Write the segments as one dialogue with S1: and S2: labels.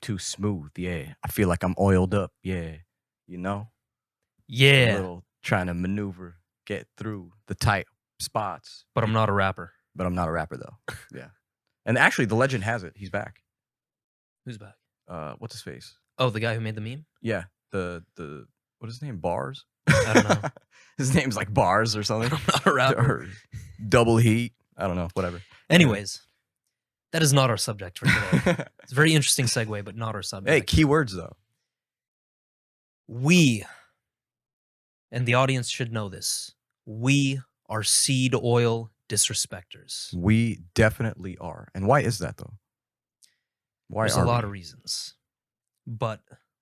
S1: too smooth. Yeah. I feel like I'm oiled up. Yeah. You know? A
S2: Yeah,
S1: little trying to maneuver, get through the tight spots.
S2: but I'm not a rapper.
S1: But I'm not a rapper though. Yeah. And actually, the legend has it. He's back.
S2: Who's back?
S1: What's his face?
S2: Oh, the guy who made the meme?
S1: Yeah. The what is his name? Bars?
S2: I don't know.
S1: His name's like Bars or something.
S2: I'm not a rapper.
S1: Or Double Heat. I don't know. Whatever.
S2: Anyways, that is not our subject for today. It's a very interesting segue, but not our subject.
S1: Hey, keywords though.
S2: We, and the audience should know this, we are seed oil disrespecters.
S1: We definitely are. And why is that though? Why
S2: There's
S1: are
S2: a lot
S1: we?
S2: of reasons, but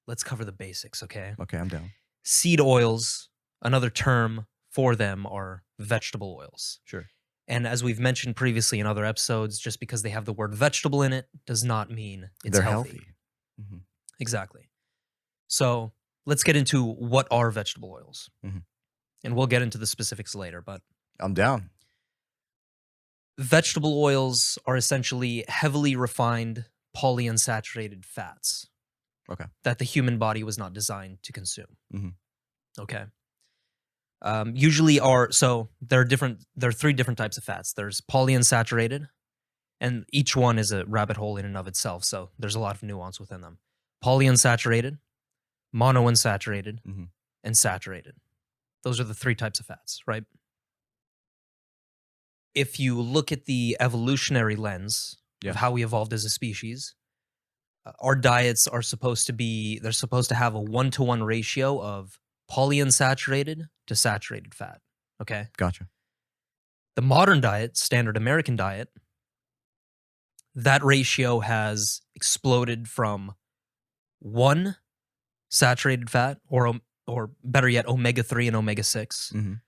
S2: let's cover the basics, okay?
S1: Okay, I'm down.
S2: Seed oils, another term for them are vegetable oils.
S1: Sure.
S2: And as we've mentioned previously in other episodes, just because they have the word vegetable in it does not mean it's
S1: They're
S2: healthy.
S1: healthy. Mhm.
S2: Exactly. So let's get into what are vegetable oils.
S1: Mhm.
S2: And we'll get into the specifics later, but
S1: I'm down.
S2: vegetable oils are essentially heavily refined polyunsaturated fats.
S1: Okay.
S2: That the human body was not designed to consume.
S1: Mhm.
S2: Okay. Usually there are three different types of fats. There's polyunsaturated, and each one is a rabbit hole in and of itself, so there's a lot of nuance within them. Polyunsaturated, monounsaturated,
S1: Mhm.
S2: and saturated. Those are the three types of fats, right? If you look at the evolutionary lens
S1: Yeah.
S2: of how we evolved as a species, our diets are supposed to have a 1-to-1 ratio of polyunsaturated to saturated fat. Okay.
S1: Gotcha.
S2: The modern diet, standard American diet, that ratio has exploded from 1 saturated fat, or better yet, omega-3 and omega-6,
S1: Mhm.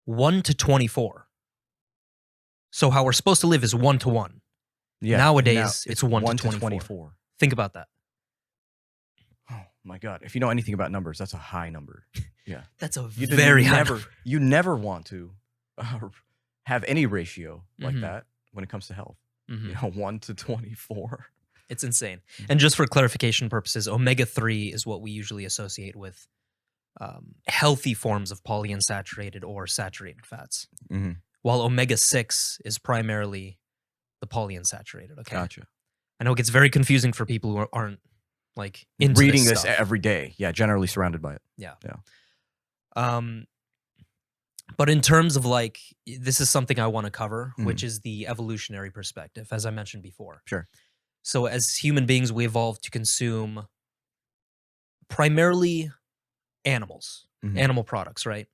S2: 1 to 24. So how we're supposed to live is 1-to-1.
S1: Yeah.
S2: Nowadays,
S1: now
S2: it's 1
S1: 1
S2: to
S1: to
S2: 24. Think about that.
S1: Oh my god! If you know anything about numbers, that's a high number. Yeah.
S2: That's a
S1: You
S2: very high
S1: never,
S2: number.
S1: You never want to have any ratio like
S2: Mhm.
S1: that when it comes to health.
S2: Mhm.
S1: You know, 1 to 24.
S2: It's insane.
S1: Mhm.
S2: And just for clarification purposes, omega-3 is what we usually associate with healthy forms of polyunsaturated or saturated fats,
S1: Mhm.
S2: while omega-6 is primarily the polyunsaturated. Okay.
S1: Gotcha.
S2: I know it gets very confusing for people who aren't like into
S1: Reading
S2: this
S1: this
S2: stuff.
S1: every day. Yeah, generally surrounded by it.
S2: Yeah.
S1: Yeah.
S2: But in terms of like, this is something I want to cover, which
S1: Mhm.
S2: is the evolutionary perspective, as I mentioned before.
S1: Sure.
S2: So as human beings, we evolved to consume primarily animals,
S1: Mhm.
S2: animal products, right?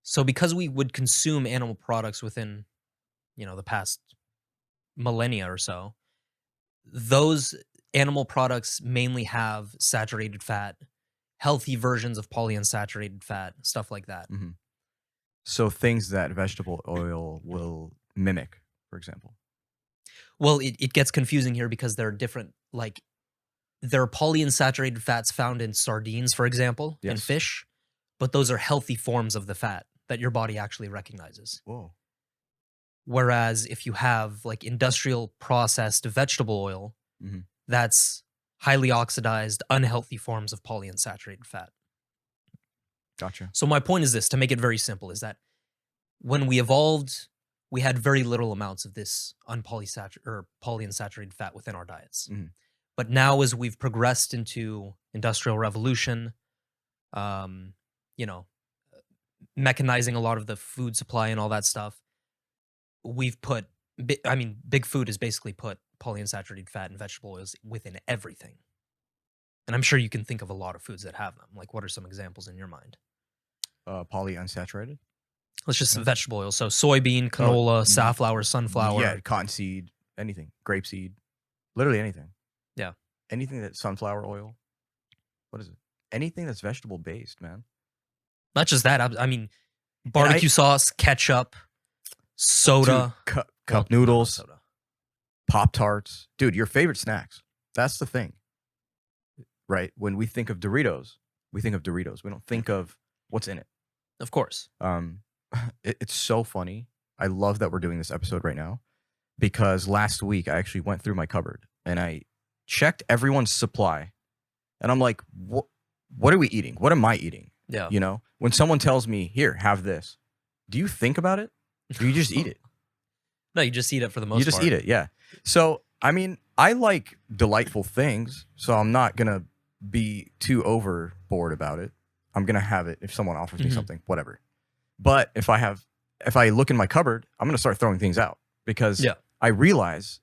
S2: So because we would consume animal products within, the past millennia or so, those animal products mainly have saturated fat, healthy versions of polyunsaturated fat, stuff like that.
S1: Mhm. So things that vegetable oil will mimic, for example.
S2: Well, it gets confusing here because there are different, like, there are polyunsaturated fats found in sardines, for example, and
S1: Yes.
S2: fish, but those are healthy forms of the fat that your body actually recognizes.
S1: Whoa.
S2: Whereas if you have like industrial processed vegetable oil,
S1: Mhm.
S2: that's highly oxidized, unhealthy forms of polyunsaturated fat.
S1: Gotcha.
S2: So my point is this, to make it very simple, is that when we evolved, we had very little amounts of this polyunsaturated fat within our diets.
S1: Mhm.
S2: But now, as we've progressed into industrial revolution, you know, mechanizing a lot of the food supply and all that stuff, we've put, big food has basically put polyunsaturated fat and vegetable oils within everything. And I'm sure you can think of a lot of foods that have them. Like, what are some examples in your mind?
S1: Polyunsaturated?
S2: Let's just
S1: Yeah.
S2: vegetable oil. So soybean, canola, safflower, sunflower.
S1: Yeah, cottonseed, anything. Grapeseed. Literally anything.
S2: Yeah.
S1: Anything that's sunflower oil. What is it? Anything that's vegetable based, man.
S2: Not just that. I mean, barbecue sauce, ketchup, soda.
S1: Dude, cup
S2: Well, not
S1: noodles,
S2: soda.
S1: Pop-Tarts. Dude, your favorite snacks. That's the thing. Right? When we think of Doritos, we think of Doritos. We don't think of what's in it.
S2: Of course.
S1: It's so funny. I love that we're doing this episode right now because last week I actually went through my cupboard and I checked everyone's supply, and I'm like, what are we eating? What am I eating?
S2: Yeah.
S1: You know, when someone tells me, here, have this, do you think about it? Or you just eat it?
S2: No, you just eat it for the most
S1: You just
S2: part.
S1: eat it, yeah. So, I mean, I like delightful things, so I'm not going to be too overboard about it. I'm going to have it if someone offers me something, whatever. But if I look in my cupboard, I'm going to start throwing things out because I realize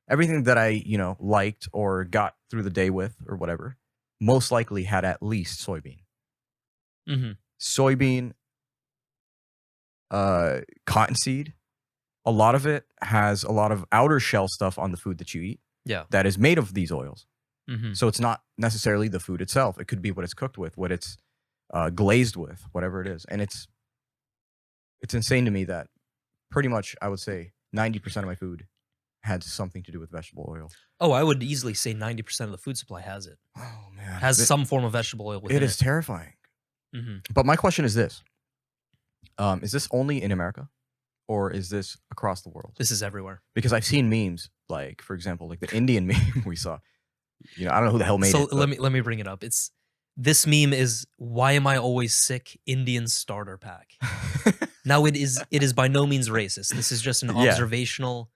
S1: everything that I, liked or got through the day with or whatever, most likely had at least soybean. Soybean, cottonseed, a lot of it has a lot of outer shell stuff on the food that you eat that is made of these oils. So it's not necessarily the food itself. It could be what it's cooked with, what it's glazed with, whatever it is. And it's insane to me that pretty much, I would say 90% of my food had something to do with vegetable oil.
S2: Oh, I would easily say 90% of the food supply has it.
S1: Oh, man.
S2: Has some form of vegetable oil within it.
S1: It is terrifying. But my question is this. Is this only in America? Or is this across the world?
S2: This is everywhere.
S1: Because I've seen memes, like, for example, like the Indian meme we saw. I don't know who the hell made it.
S2: So let me bring it up. This meme is "Why am I always sick?" Indian starter pack. Now it is by no means racist. This is just an observational.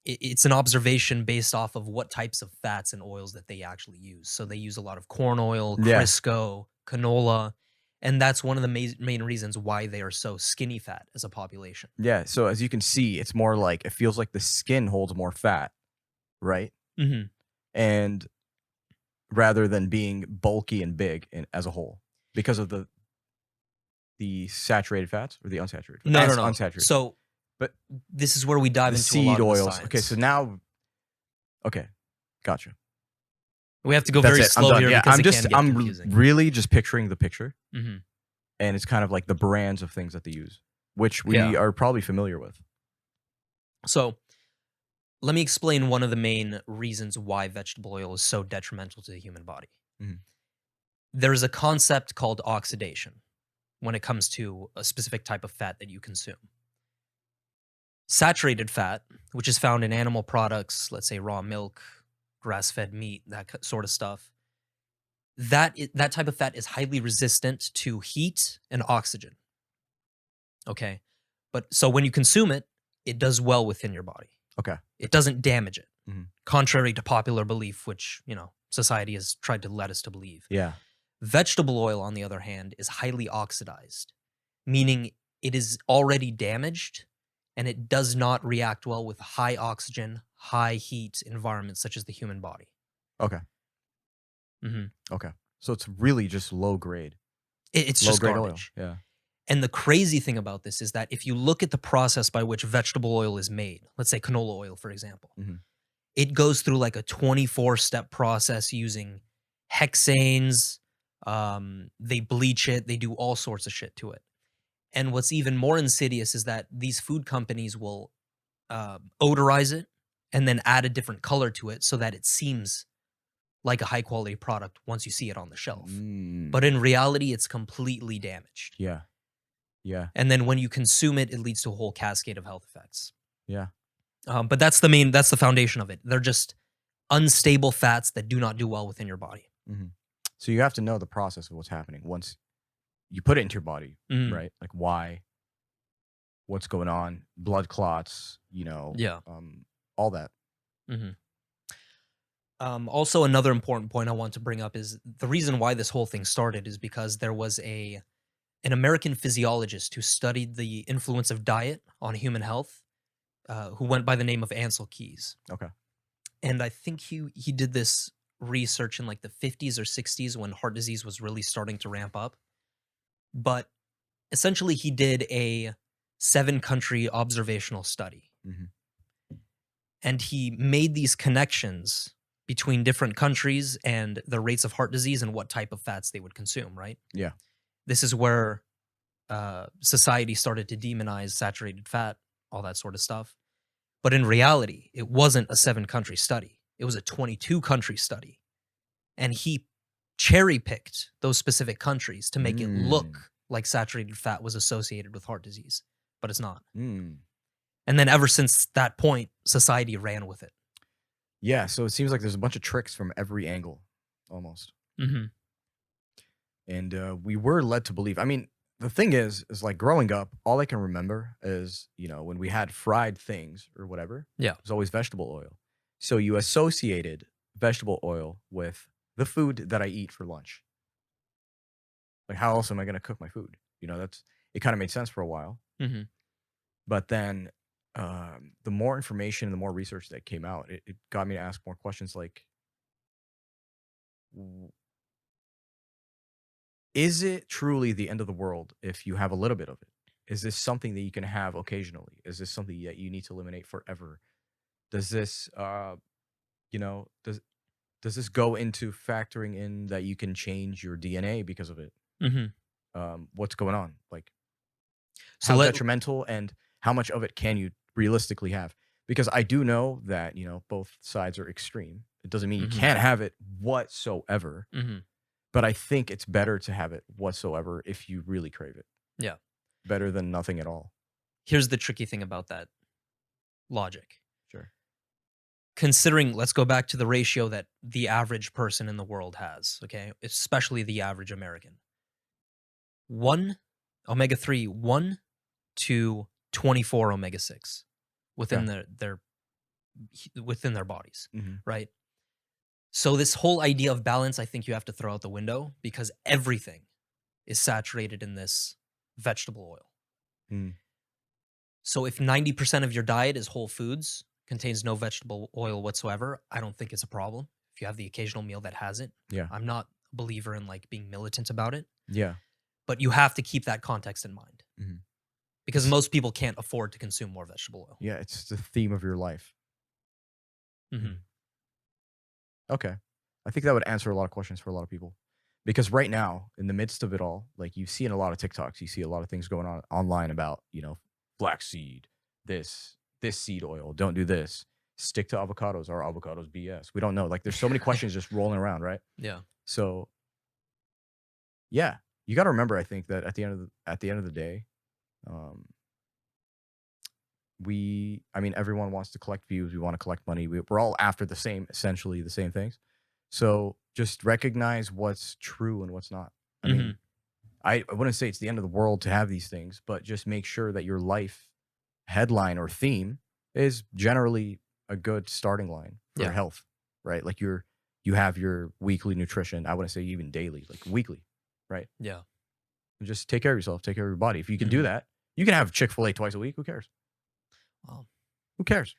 S2: It's an observation based off of what types of fats and oils that they actually use. So they use a lot of corn oil, Crisco, canola, and that's one of the main reasons why they are so skinny fat as a population.
S1: Yeah. So as you can see, it's more like it feels like the skin holds more fat, right? And rather than being bulky and big as a whole, because of the saturated fats or the unsaturated?
S2: No.
S1: Unsaturated.
S2: So,
S1: but
S2: this is where we dive into
S1: seed
S2: a lot of
S1: oils.
S2: the science.
S1: Okay, so now, gotcha.
S2: We have to go very slow here because it can get confusing.
S1: Really just picturing the picture, and it's kind of like the brands of things that they use, which we are probably familiar with.
S2: So, let me explain one of the main reasons why vegetable oil is so detrimental to the human body. There's a concept called oxidation when it comes to a specific type of fat that you consume. Saturated fat, which is found in animal products, let's say raw milk, grass-fed meat, that sort of stuff, that type of fat is highly resistant to heat and oxygen. Okay? But so when you consume it, it does well within your body.
S1: Okay.
S2: It doesn't damage it, contrary to popular belief, which, society has tried to let us to believe.
S1: Yeah.
S2: Vegetable oil, on the other hand, is highly oxidized, meaning it is already damaged and it does not react well with high oxygen, high heat environments such as the human body.
S1: Okay. Okay. So it's really just low grade.
S2: It's
S1: low
S2: just
S1: grade
S2: garbage.
S1: oil. Yeah.
S2: And the crazy thing about this is that if you look at the process by which vegetable oil is made, let's say canola oil, for example, it goes through like a 24-step process using hexanes. They bleach it. They do all sorts of shit to it. And what's even more insidious is that these food companies will odorize it and then add a different color to it so that it seems like a high-quality product once you see it on the shelf. But in reality, it's completely damaged.
S1: Yeah. Yeah.
S2: And then when you consume it, it leads to a whole cascade of health effects.
S1: Yeah.
S2: But that's the foundation of it. They're just unstable fats that do not do well within your body.
S1: So you have to know the process of what's happening once you put it into your body, right? Like why, what's going on, blood clots, all that.
S2: Also, another important point I want to bring up is the reason why this whole thing started is because there was an American physiologist who studied the influence of diet on human health, who went by the name of Ancel Keys.
S1: Okay.
S2: And I think he did this research in like the 50s or 60s when heart disease was really starting to ramp up. But essentially, he did a 7-country observational study. And he made these connections between different countries and the rates of heart disease and what type of fats they would consume, right?
S1: Yeah.
S2: This is where society started to demonize saturated fat, all that sort of stuff. But in reality, it wasn't a 7-country study. It was a 22-country study. And he cherry-picked those specific countries to make it look like saturated fat was associated with heart disease. But it's not. And then ever since that point, society ran with it.
S1: Yeah, so it seems like there's a bunch of tricks from every angle, almost.
S2: Mm-hmm.
S1: And we were led to believe. I mean, the thing is like growing up, all I can remember is, when we had fried things or whatever,
S2: Yeah.
S1: it was always vegetable oil. So you associated vegetable oil with the food that I eat for lunch. Like, how else am I going to cook my food? It kind of made sense for a while.
S2: Mm-hmm.
S1: But then the more information, the more research that came out, it got me to ask more questions like, is it truly the end of the world if you have a little bit of it? Is this something that you can have occasionally? Is this something that you need to eliminate forever? Does this, does this go into factoring in that you can change your DNA because of it?
S2: Mm-hmm.
S1: What's going on? Like,
S2: So
S1: how detrimental and how much of it can you realistically have? Because I do know that, both sides are extreme. It doesn't mean you
S2: Mm-hmm.
S1: can't have it whatsoever.
S2: Mm-hmm.
S1: But I think it's better to have it whatsoever if you really crave it.
S2: Yeah.
S1: Better than nothing at all.
S2: Here's the tricky thing about that logic.
S1: Sure.
S2: Considering, let's go back to the ratio that the average person in the world has, okay? Especially the average American. 1 omega-3, 1 to 24 omega-6 within within their bodies,
S1: Mm-hmm.
S2: right? So this whole idea of balance, I think you have to throw out the window because everything is saturated in this vegetable oil.
S1: Mm.
S2: So if 90% of your diet is whole foods, contains no vegetable oil whatsoever, I don't think it's a problem. If you have the occasional meal that has it,
S1: Yeah.
S2: I'm not a believer in like being militant about it,
S1: Yeah.
S2: but you have to keep that context in mind
S1: Mm-hmm.
S2: because most people can't afford to consume more vegetable oil.
S1: Yeah, it's the theme of your life.
S2: Mm-hmm.
S1: Okay. I think that would answer a lot of questions for a lot of people. Because right now, in the midst of it all, like you see in a lot of TikToks, you see a lot of things going on online about, flaxseed, this seed oil, don't do this. Stick to avocados. Are avocados BS? We don't know. Like there's so many questions just rolling around, right?
S2: Yeah.
S1: So yeah, you got to remember, I think, that at the end of the day, everyone wants to collect views. We want to collect money. We're all after essentially the same things. So just recognize what's true and what's not. I mean, I wouldn't say it's the end of the world to have these things, but just make sure that your life headline or theme is generally a good starting line for health, right? Like you have your weekly nutrition. I wouldn't say even daily, like weekly, right?
S2: Yeah.
S1: And just take care of yourself, take care of your body. If you can do that, you can have Chick-fil-A twice a week. Who cares?
S2: Well,
S1: who cares?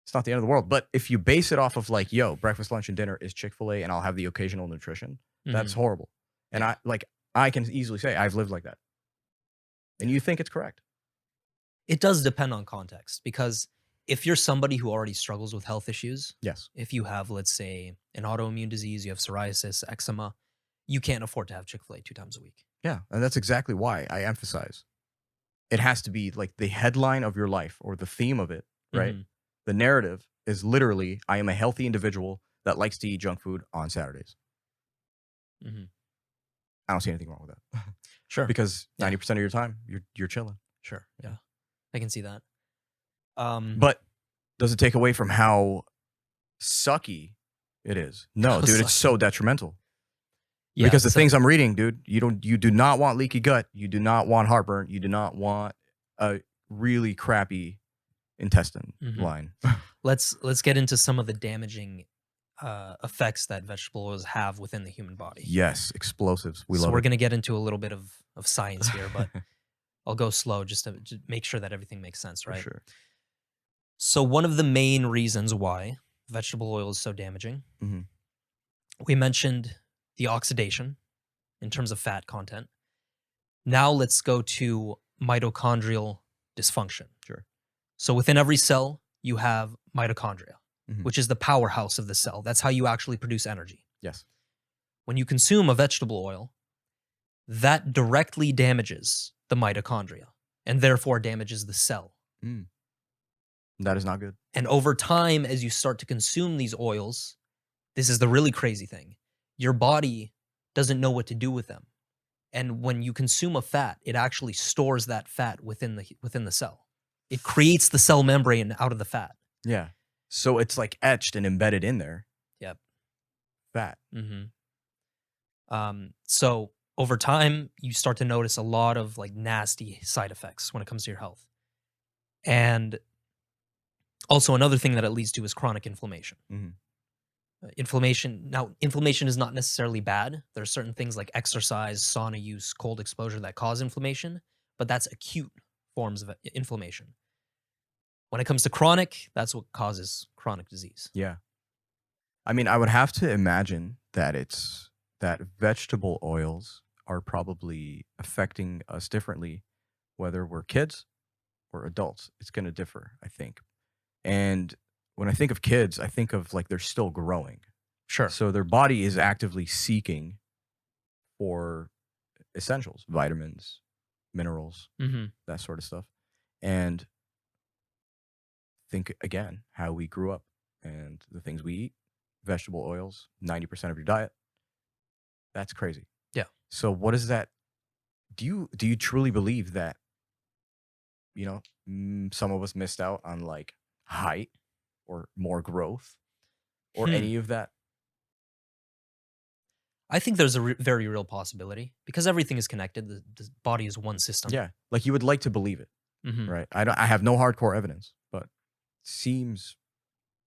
S1: It's not the end of the world. But if you base it off of like, breakfast, lunch, and dinner is Chick-fil-A and I'll have the occasional nutrition, that's horrible. And I can easily say I've lived like that. And you think it's correct.
S2: It does depend on context because if you're somebody who already struggles with health issues,
S1: yes.
S2: If you have, let's say, an autoimmune disease, you have psoriasis, eczema, you can't afford to have Chick-fil-A 2 times a week.
S1: Yeah. And that's exactly why I emphasize it has to be like the headline of your life or the theme of it, right? The narrative is literally, I am a healthy individual that likes to eat junk food on Saturdays. I don't see anything wrong with that.
S2: Sure.
S1: Because 90% of your time, you're chilling.
S2: Sure. Yeah. I can see that.
S1: But does it take away from how sucky it is? No, dude, it's so detrimental. Yeah, because the things I'm reading, dude, you do not want leaky gut. You do not want heartburn. You do not want a really crappy intestine line.
S2: Let's get into some of the damaging effects that vegetable oils have within the human body.
S1: Yes, explosives.
S2: So we're going to get into a little bit of science here, but I'll go slow just to make sure that everything makes sense, right?
S1: For sure.
S2: So one of the main reasons why vegetable oil is so damaging, we mentioned the oxidation in terms of fat content. Now let's go to mitochondrial dysfunction.
S1: Sure.
S2: So within every cell, you have mitochondria, which is the powerhouse of the cell. That's how you actually produce energy.
S1: Yes.
S2: When you consume a vegetable oil, that directly damages the mitochondria and therefore damages the cell.
S1: That is not good.
S2: And over time, as you start to consume these oils, this is the really crazy thing. Your body doesn't know what to do with them. And when you consume a fat, it actually stores that fat within the cell. It creates the cell membrane out of the fat.
S1: Yeah. So it's like etched and embedded in there.
S2: Yep.
S1: Fat.
S2: So over time, you start to notice a lot of like nasty side effects when it comes to your health. And also another thing that it leads to is chronic inflammation.
S1: Mhm.
S2: Inflammation is not necessarily bad. There are certain things like exercise, sauna use, cold exposure that cause inflammation, but that's acute forms of inflammation. When it comes to chronic, that's what causes chronic disease.
S1: Yeah. I mean, I would have to imagine that vegetable oils are probably affecting us differently, whether we're kids or adults. It's going to differ, I think. And when I think of kids, I think of like they're still growing.
S2: Sure.
S1: So their body is actively seeking for essentials, vitamins, minerals, that sort of stuff. And think again how we grew up and the things we eat. Vegetable oils, 90% of your diet. That's crazy.
S2: Yeah.
S1: So what is that? Do you truly believe that, some of us missed out on like height or more growth or any of that?
S2: I think there's a very real possibility because everything is connected. The body is one system.
S1: Yeah. Like you would like to believe it, right? I have no hardcore evidence, but seems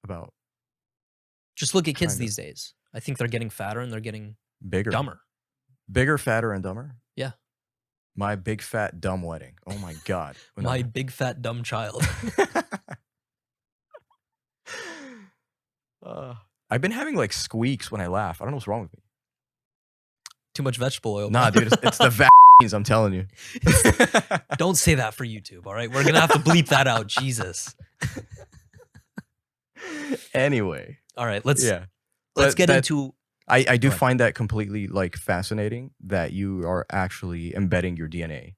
S1: about
S2: Just look at kids
S1: Kinda.
S2: these days. I think they're getting fatter and they're getting
S1: bigger.
S2: dumber.
S1: Bigger, fatter, and dumber?
S2: Yeah.
S1: My big fat dumb wedding. Oh my God.
S2: My big fat dumb child.
S1: I've been having like squeaks when I laugh. I don't know what's wrong with me.
S2: Too much vegetable oil.
S1: Nah, dude, it's the vaccines, I'm telling you.
S2: Don't say that for YouTube, all right? We're going to have to bleep that out. Jesus.
S1: Anyway.
S2: All right, let's
S1: But
S2: get into...
S1: I do find that completely like fascinating that you are actually embedding your DNA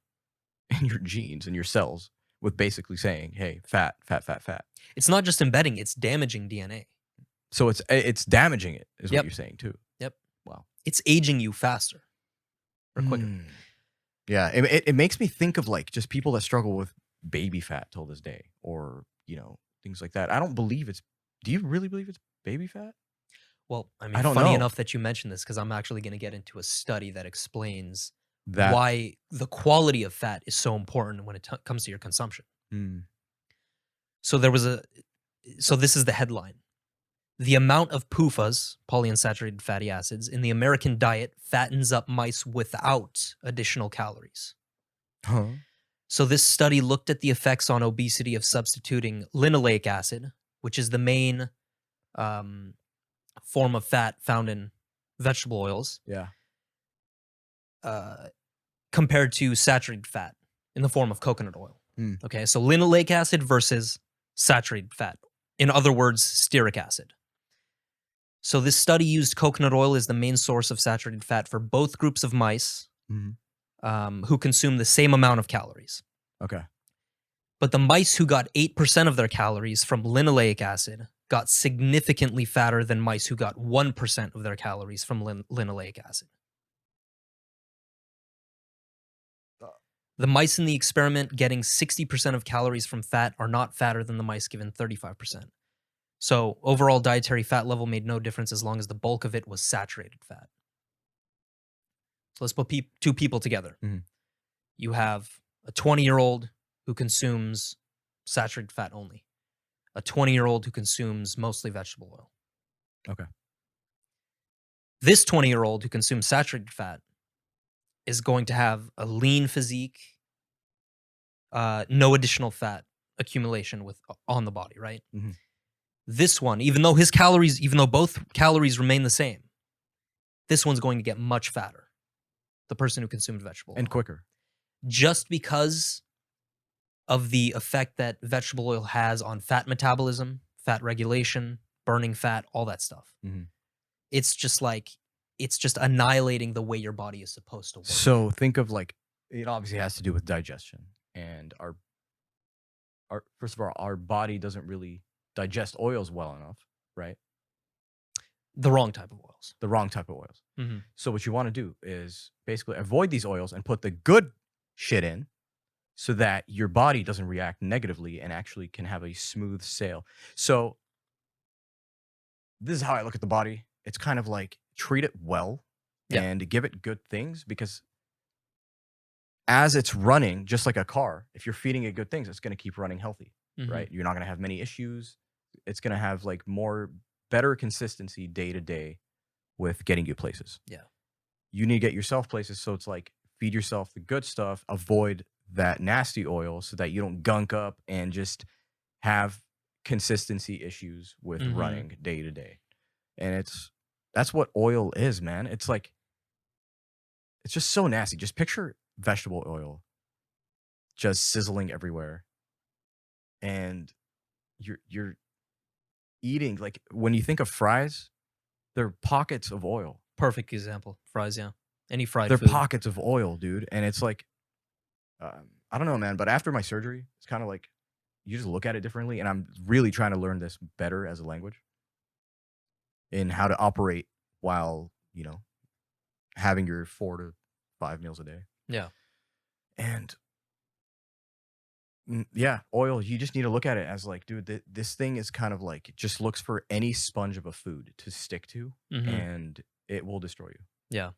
S1: and your genes and your cells with basically saying, hey, fat, fat, fat, fat.
S2: It's not just embedding, it's damaging DNA.
S1: So it's damaging it is
S2: Yep.
S1: what you're saying too.
S2: Yep.
S1: Wow.
S2: It's aging you faster or quicker.
S1: Yeah, it makes me think of like just people that struggle with baby fat till this day or, things like that. I don't believe do you really believe it's baby fat?
S2: Well, I mean,
S1: I don't
S2: funny
S1: know.
S2: enough that you mentioned this because I'm actually going to get into a study that explains
S1: That
S2: why the quality of fat is so important when it comes to your consumption. So this is the headline. The amount of PUFAs, polyunsaturated fatty acids, in the American diet fattens up mice without additional calories.
S1: Huh?
S2: So this study looked at the effects on obesity of substituting linoleic acid, which is the main form of fat found in vegetable oils.
S1: Yeah.
S2: Compared to saturated fat in the form of coconut oil. Okay, so linoleic acid versus saturated fat. In other words, stearic acid. So this study used coconut oil as the main source of saturated fat for both groups of mice who consumed the same amount of calories.
S1: Okay.
S2: But the mice who got 8% of their calories from linoleic acid got significantly fatter than mice who got 1% of their calories from linoleic acid. The mice in the experiment getting 60% of calories from fat are not fatter than the mice given 35%. So overall dietary fat level made no difference as long as the bulk of it was saturated fat. So let's put two people together. You have a 20-year-old who consumes saturated fat only. A 20-year-old who consumes mostly vegetable oil.
S1: Okay.
S2: This 20-year-old who consumes saturated fat is going to have a lean physique, no additional fat accumulation on the body, right? This one, even though both calories remain the same, this one's going to get much fatter. The person who consumed vegetable oil.
S1: And quicker.
S2: Just because of the effect that vegetable oil has on fat metabolism, fat regulation, burning fat, all that stuff. It's just annihilating the way your body is supposed to work.
S1: So think of like, it obviously has to do with digestion and our first of all, our body doesn't really digest oils well enough, right?
S2: The wrong type of oils.
S1: The wrong type of oils. So what you want to do is basically avoid these oils and put the good shit in so that your body doesn't react negatively and actually can have a smooth sail. So this is how I look at the body. It's kind of like treat it well
S2: Yeah.
S1: and give it good things, because as it's running, just like a car, if you're feeding it good things, it's going to keep running healthy,
S2: Mhm.
S1: right? You're not going to have many issues. It's going to have like better consistency day to day with getting you places.
S2: Yeah.
S1: You need to get yourself places. So it's like feed yourself the good stuff, avoid that nasty oil so that you don't gunk up and just have consistency issues with
S2: Mhm.
S1: running day to day. And that's what oil is, man. It's like, it's just so nasty. Just picture vegetable oil just sizzling everywhere, and you're eating, like, when you think of fries, they're pockets of oil.
S2: Perfect example. Fries, yeah. Any fried
S1: They're
S2: food.
S1: pockets of oil, dude. And it's like, I don't know, man. But after my surgery, it's kind of like you just look at it differently. And I'm really trying to learn this better as a language in how to operate while, having your 4 to 5 meals a day.
S2: Yeah.
S1: And yeah, oil, you just need to look at it as like, dude, this thing is kind of like, it just looks for any sponge of a food to stick to,
S2: Mhm.
S1: and it will destroy you.
S2: Yeah.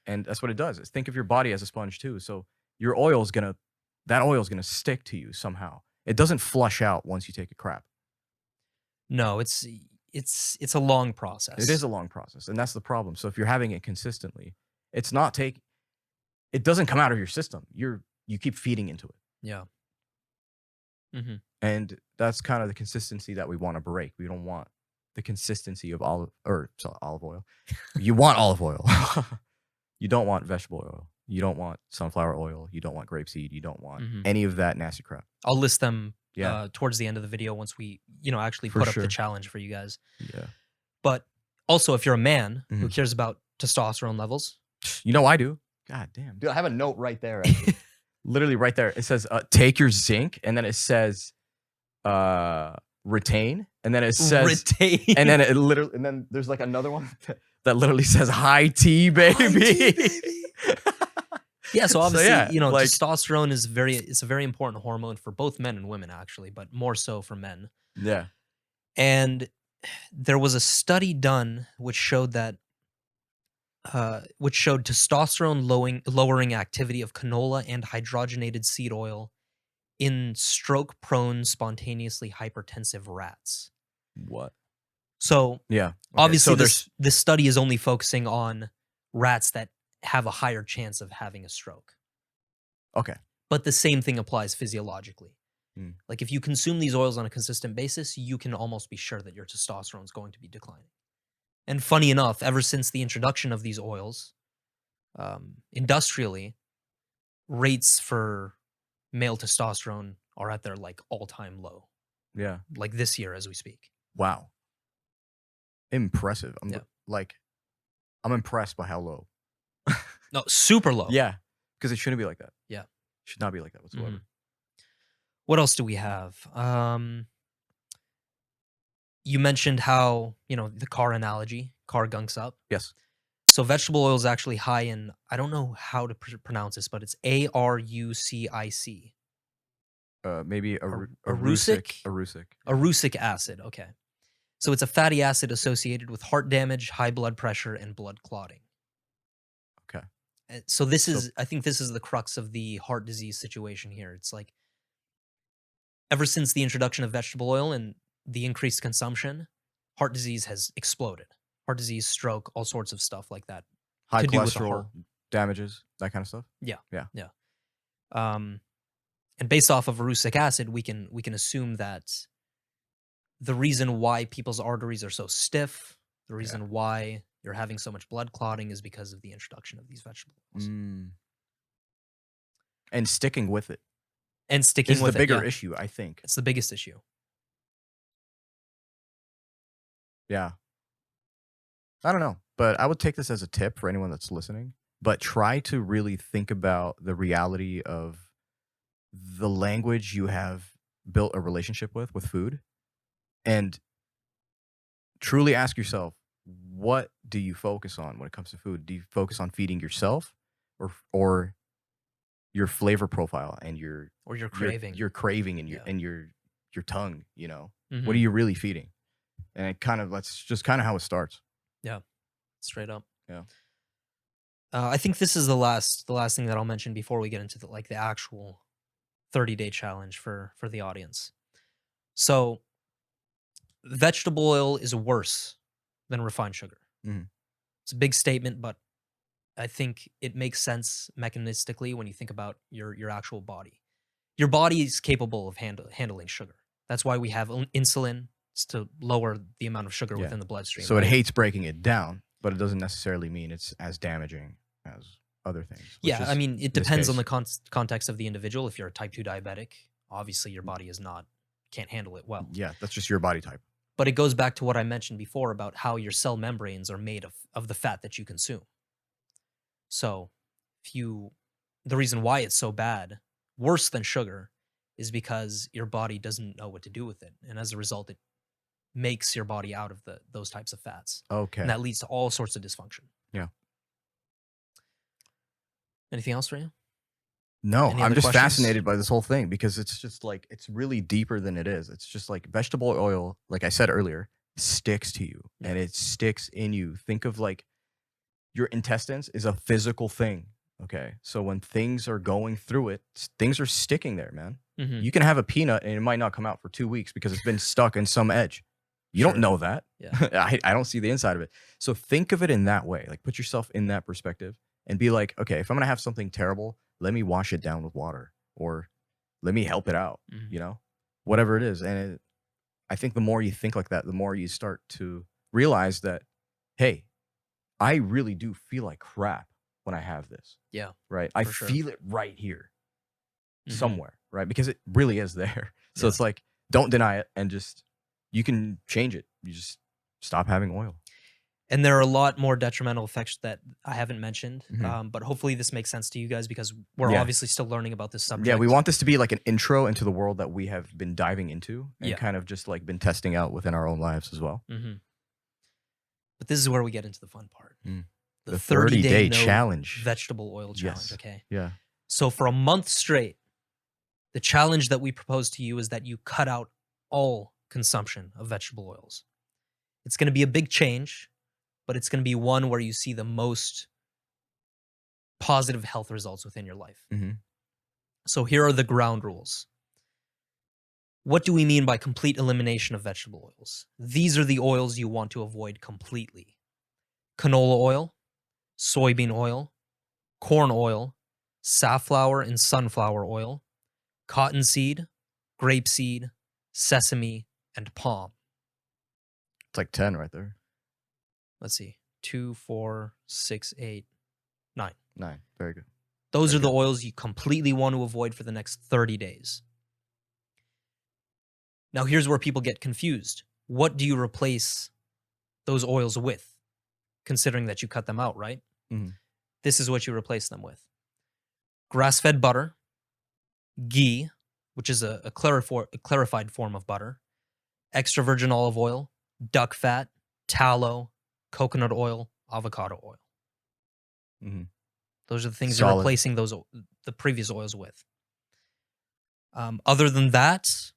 S1: And that's what it does. Is think of your body as a sponge too. So that oil is gonna stick to you somehow. It doesn't flush out once you take a crap.
S2: No, it's a long process.
S1: It is a long process, and that's the problem. So if you're having it consistently, it's not take. It doesn't come out of your system. You keep feeding into it.
S2: Yeah. Mhm.
S1: And that's kind of the consistency that we want to break. We don't want the consistency of olive oil. You want olive oil. You don't want vegetable oil. You don't want sunflower oil. You don't want grapeseed. You don't want
S2: Mhm.
S1: any of that nasty crap.
S2: I'll list them
S1: Yeah.
S2: towards the end of the video once we, actually
S1: For
S2: put up
S1: sure.
S2: the challenge for you guys.
S1: Yeah.
S2: But also, if you're a man who
S1: Mhm.
S2: cares about testosterone levels,
S1: You know I do. God damn. Dude, I have a note right there, actually. Literally right there. It says, take your zinc, and then it says retain, and then it says
S2: retain.
S1: and then there's like another one that literally says high tea, baby.
S2: High tea, baby. Yeah, so obviously,
S1: like,
S2: testosterone is it's a very important hormone for both men and women, actually, but more so for men.
S1: yeah.
S2: And there was a study done which showed testosterone lowering activity of canola and hydrogenated seed oil in stroke-prone, spontaneously hypertensive rats.
S1: What?
S2: So
S1: Yeah. Okay.
S2: obviously,
S1: So there's
S2: this study is only focusing on rats that have a higher chance of having a stroke.
S1: okay.
S2: But the same thing applies physiologically.
S1: Mm.
S2: Like if you consume these oils on a consistent basis, you can almost be sure that your testosterone is going to be declining. And funny enough, ever since the introduction of these oils, industrially, rates for male testosterone are at their like all-time low.
S1: Yeah.
S2: Like this year as we speak.
S1: Wow. Impressive.
S2: Yeah.
S1: I'm impressed by how low.
S2: No, super low.
S1: Yeah. Because it shouldn't be like that.
S2: Yeah.
S1: Should not be like that whatsoever.
S2: Mhm. What else do we have? You mentioned how, the car analogy, car gunks up.
S1: Yes.
S2: So vegetable oil is actually high in, I don't know how to pronounce this, but it's Arucic.
S1: Maybe
S2: Arucic?
S1: Arucic.
S2: Arucic acid. Okay. So it's a fatty acid associated with heart damage, high blood pressure, and blood clotting.
S1: Okay.
S2: So I think this is the crux of the heart disease situation here. It's like ever since the introduction of vegetable oil and the increased consumption, heart disease has exploded. Heart disease, stroke, all sorts of stuff like that.
S1: High
S2: To do with the
S1: cholesterol
S2: heart.
S1: damages, that kind of stuff.
S2: Yeah.
S1: Yeah.
S2: Yeah. And based off of Arucic acid, we can assume that the reason why people's arteries are so stiff, the reason why you're having so much blood clotting is because of the introduction of these vegetable oils.
S1: And sticking with it.
S2: And sticking
S1: is
S2: with
S1: the
S2: it,
S1: bigger
S2: yeah.
S1: issue, I think.
S2: It's the biggest issue.
S1: Yeah. I don't know, but I would take this as a tip for anyone that's listening. But try to really think about the reality of the language you have built a relationship with food, and truly ask yourself, what do you focus on when it comes to food? Do you focus on feeding yourself, or your flavor profile and
S2: Or your craving.
S1: your craving and
S2: Yeah.
S1: your tongue, What are
S2: Mhm.
S1: you really feeding? And that's just kind of how it starts.
S2: Yeah, straight up.
S1: Yeah.
S2: I think this is the last thing that I'll mention before we get into the actual 30-day challenge for the audience. So, vegetable oil is worse than refined sugar.
S1: Mhm.
S2: It's a big statement, but I think it makes sense mechanistically when you think about your actual body. Your body is capable of handling sugar. That's why we have insulin, it's to lower the amount of sugar
S1: Yeah.
S2: within the bloodstream.
S1: So it
S2: right?
S1: hates breaking it down, but it doesn't necessarily mean it's as damaging as other things. Which
S2: Yeah,
S1: is,
S2: I mean, it
S1: in this
S2: depends on
S1: case,
S2: the context of the individual. If you're a type 2 diabetic, obviously your body can't handle it well.
S1: yeah, that's just your body type.
S2: But it goes back to what I mentioned before about how your cell membranes are made of the fat that you consume. So, the reason why it's so bad, worse than sugar, is because your body doesn't know what to do with it, and as a result, it makes your body out of those types of fats, and
S1: Okay.
S2: that leads to all sorts of dysfunction.
S1: Yeah.
S2: Anything else for you?
S1: No,
S2: Any
S1: I'm
S2: other
S1: just
S2: questions?
S1: fascinated by this whole thing because it's just like it's really deeper than it is. It's just like vegetable oil, like I said earlier, sticks to you and
S2: Yeah.
S1: it sticks in you. Think of like your intestines is a physical thing. Okay. So when things are going through it, things are sticking there, man.
S2: Mhm.
S1: You can have a peanut and it might not come out for 2 weeks because it's been stuck in some edge. You
S2: Sure.
S1: don't know that.
S2: Yeah.
S1: I don't see the inside of it. So think of it in that way. Like put yourself in that perspective and be like, okay, if I'm going to have something terrible, let me wash it down with water or let me help it out,
S2: Mhm.
S1: you know, whatever it is. And I think the more you think like that, the more you start to realize that, hey, I really do feel like crap when I have this,
S2: Yeah,
S1: right? I
S2: for sure.
S1: feel it right here
S2: Mhm.
S1: somewhere, right? Because it really is there. So
S2: Yeah.
S1: it's like, don't deny it and just, you can change it. You just stop having oil.
S2: And there are a lot more detrimental effects that I haven't mentioned,
S1: Mhm.
S2: but hopefully this makes sense to you guys because we're
S1: Yeah.
S2: obviously still learning about this subject.
S1: Yeah, we want this to be like an intro into the world that we have been diving into and
S2: Yeah.
S1: kind of just like been testing out within our own lives as well.
S2: Mhm. But this is where we get into the fun part.
S1: Mm.
S2: The
S1: The
S2: 30-day
S1: 30-day
S2: no
S1: challenge.
S2: vegetable oil challenge,
S1: Yes.
S2: okay?
S1: Yeah.
S2: So for a month straight, the challenge that we propose to you is that you cut out all consumption of vegetable oils. It's going to be a big change, but it's going to be one where you see the most positive health results within your life.
S1: Mhm.
S2: So here are the ground rules. What do we mean by complete elimination of vegetable oils? These are the oils you want to avoid completely: canola oil, soybean oil, corn oil, safflower and sunflower oil, cottonseed, grapeseed, sesame, and palm.
S1: It's like 10 right there.
S2: Let's see. 2, 4, 6, 8, 9.
S1: 9. Very good.
S2: Those
S1: Very
S2: are the
S1: good.
S2: oils you completely want to avoid for the next 30 days. Now, here's where people get confused. What do you replace those oils with, considering that you cut them out, right?
S1: Mhm.
S2: This is what you replace them with: grass-fed butter, ghee, which is a clarified form of butter, extra virgin olive oil, duck fat, tallow, coconut oil, avocado oil.
S1: Mhm.
S2: Those are the things you're
S1: Solid.
S2: replacing the previous oils with. Other than that,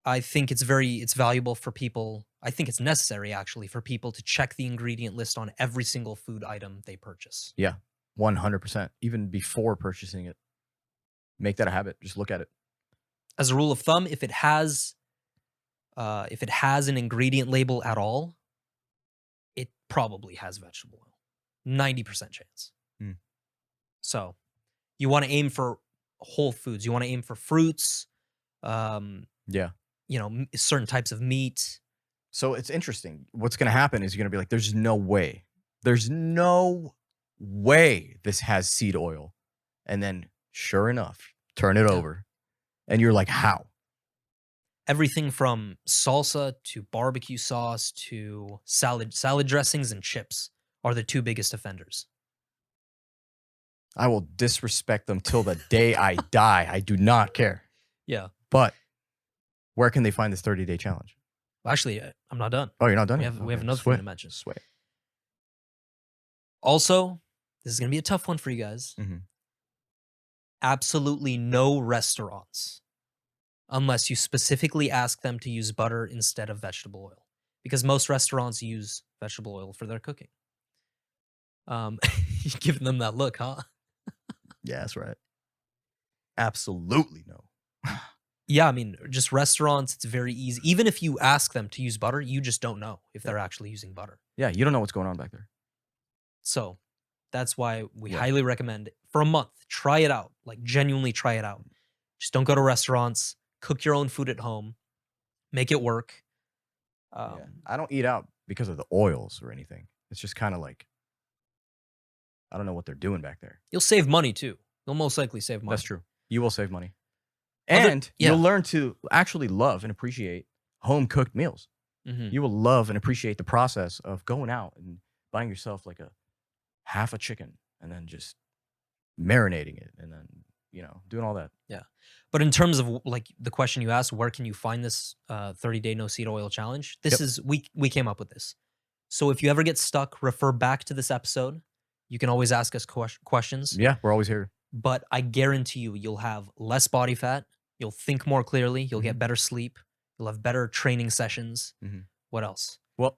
S2: I think it's valuable for people. I think it's necessary actually for people to check the ingredient list on every single food item they purchase.
S1: Yeah. 100%. Even before purchasing it. Make that a habit. Just look at it.
S2: As a rule of thumb, if it has an ingredient label at all, it probably has vegetable oil. 90% chance.
S1: Mm.
S2: So you want to aim for whole foods. You want to aim for fruits,
S1: Yeah.
S2: certain types of meat.
S1: So it's interesting. What's going to happen is you're going to be like, there's no way. There's no way this has seed oil. And then sure enough, turn it
S2: Yeah.
S1: over. And you're like, how?
S2: Everything from salsa to barbecue sauce to salad dressings and chips are the two biggest offenders.
S1: I will disrespect them till the day I die. I do not care.
S2: Yeah.
S1: But where can they find this 30-day challenge?
S2: Actually, I'm not done.
S1: Oh, you're not done
S2: We
S1: yet?
S2: have we have
S1: Okay.
S2: another
S1: Sweet.
S2: thing to mention.
S1: Sweet.
S2: Also, this is going to be a tough one for you guys.
S1: Mhm.
S2: Absolutely no restaurants unless you specifically ask them to use butter instead of vegetable oil, because most restaurants use vegetable oil for their cooking. You're giving them that look, huh?
S1: Yeah, that's right. Absolutely no.
S2: Yeah, I mean, just restaurants, it's very easy. Even if you ask them to use butter, you just don't know if they're actually using butter.
S1: Yeah, you don't know what's going on back there.
S2: So that's why we
S1: Yeah.
S2: highly recommend for a month, try it out. Like genuinely try it out. Just don't go to restaurants, cook your own food at home, make it work.
S1: Yeah. I don't eat out because of the oils or anything. It's just kind of like, I don't know what they're doing back there.
S2: You'll save money too. You'll most likely save money.
S1: That's true. You will save money.
S2: Other-
S1: And
S2: yeah.
S1: you'll learn to actually love and appreciate home-cooked meals.
S2: Mhm.
S1: You will love and appreciate the process of going out and buying yourself like a half a chicken and then just marinating it and then, doing all that.
S2: But in terms of like the question you asked, where can you find this 30-day no seed oil challenge? This
S1: Yep.
S2: is we came up with this. So if you ever get stuck, refer back to this episode. You can always ask us questions.
S1: Yeah, we're always here.
S2: But I guarantee you'll have less body fat. You'll think more clearly. You'll get better sleep. You'll have better training sessions.
S1: Mhm.
S2: What else?
S1: Well,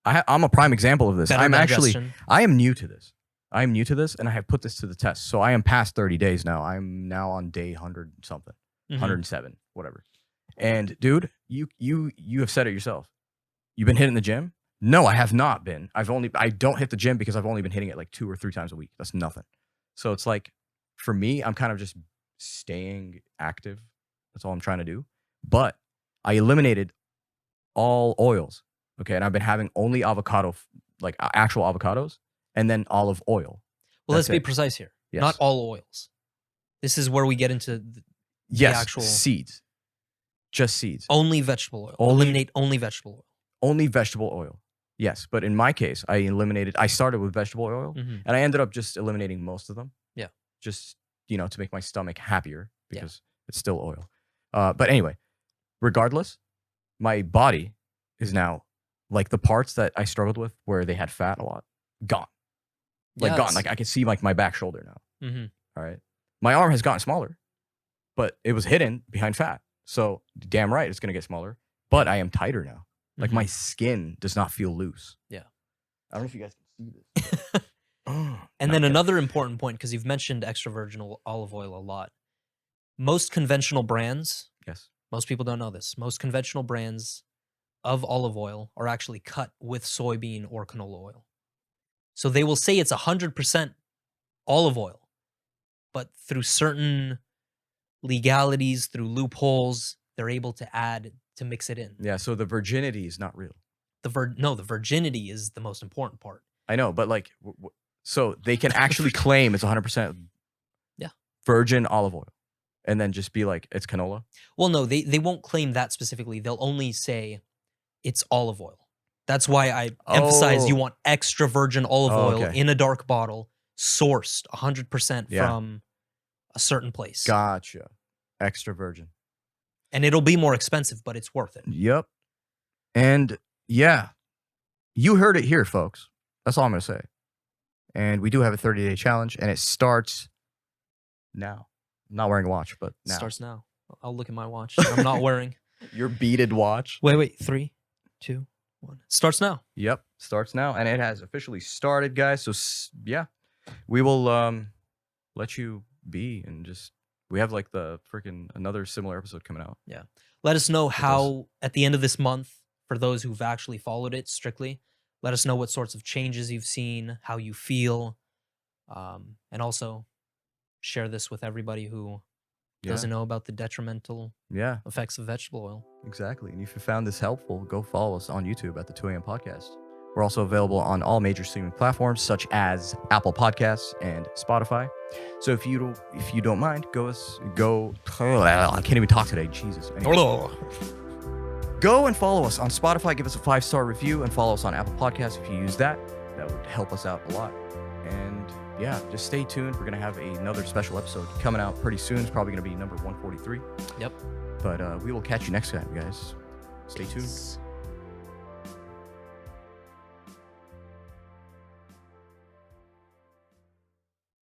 S1: I'm a prime example of this.
S2: Better digestion.
S1: I am new to this. I am new to this, and I have put this to the test. So I am past 30 days now. I'm now on day 100 something,
S2: Mhm.
S1: 107, whatever. And dude, you have said it yourself. You've been hitting the gym? No, I have not been. I don't hit the gym because I've only been hitting it like 2 or 3 times a week. That's nothing. So it's like, for me, I'm kind of just staying active. That's all I'm trying to do. But I eliminated all oils. Okay, and I've been having only avocado, like actual avocados, and then olive oil.
S2: Well, let's
S1: That's
S2: be
S1: it.
S2: precise here.
S1: Yes.
S2: Not all oils. This is where we get into
S1: Yes,
S2: actual-
S1: seeds. Just seeds.
S2: only vegetable oil.
S1: Only-
S2: Eliminate only vegetable oil.
S1: Only vegetable oil. Yes, but in my case, I started with vegetable oil,
S2: Mhm.
S1: and I ended up just eliminating most of them.
S2: Yeah.
S1: Just, to make my stomach happier because it's still oil. But anyway, regardless, my body is now, like the parts that I struggled with where they had fat a lot, gone. Like gone.
S2: Yes.
S1: Like I can see like my back shoulder now.
S2: Mhm.
S1: All right. My arm has gotten smaller, but it was hidden behind fat. So damn right, it's going to get smaller. But I am tighter now. Like
S2: Mhm.
S1: my skin does not feel loose.
S2: Yeah.
S1: I don't know if you guys can see this.
S2: And then another important point, because you've mentioned extra virgin olive oil a lot. Most conventional brands,
S1: Yes.
S2: most people don't know this, most conventional brands of olive oil are actually cut with soybean or canola oil. So they will say it's 100% olive oil, but through certain legalities, through loopholes, they're able to mix it in.
S1: Yeah. So the virginity is not real.
S2: The virginity is the most important part.
S1: I know, but like, so they can actually claim it's 100%
S2: Yeah.
S1: virgin olive oil and then just be like, it's canola.
S2: Well, no, they won't claim that specifically. They'll only say it's olive oil. That's why I emphasize you
S1: Oh.
S2: want extra virgin olive
S1: Oh,
S2: oil
S1: okay.
S2: in a dark bottle, sourced 100%
S1: Yeah.
S2: from a certain place.
S1: Gotcha. Extra virgin.
S2: And it'll be more expensive, but it's worth it.
S1: Yep. And yeah, you heard it here, folks. That's all I'm going to say. And we do have a 30-day challenge, and it starts now. I'm not wearing a watch, but
S2: It
S1: now.
S2: starts now. I'll look at my watch. I'm not wearing.
S1: Your beaded watch.
S2: Wait. 3, 2, 1. Starts now.
S1: Yep, starts now, and it has officially started, guys. So yeah, we will let you be, and just we have like the freaking another similar episode coming out.
S2: Let us know how, at the end of this month, for those who've actually followed it strictly, let us know what sorts of changes you've seen, how you feel, and also share this with everybody who doesn't know about the detrimental
S1: Yeah,
S2: effects of vegetable oil.
S1: exactly. And if you found this helpful, go follow us on YouTube at the 2 a.m. Podcast. We're also available on all major streaming platforms such as Apple Podcasts and Spotify. So if you don't mind, go. I can't even talk today. Jesus. Anyway. Go and follow us on Spotify. Give us a 5-star review and follow us on Apple Podcasts. If you use that, that would help us out a lot. And yeah, just stay tuned. We're going to have another special episode coming out pretty soon. It's probably going to be number 143.
S2: Yep.
S1: But we will catch you next time, guys. Stay tuned.
S2: Peace.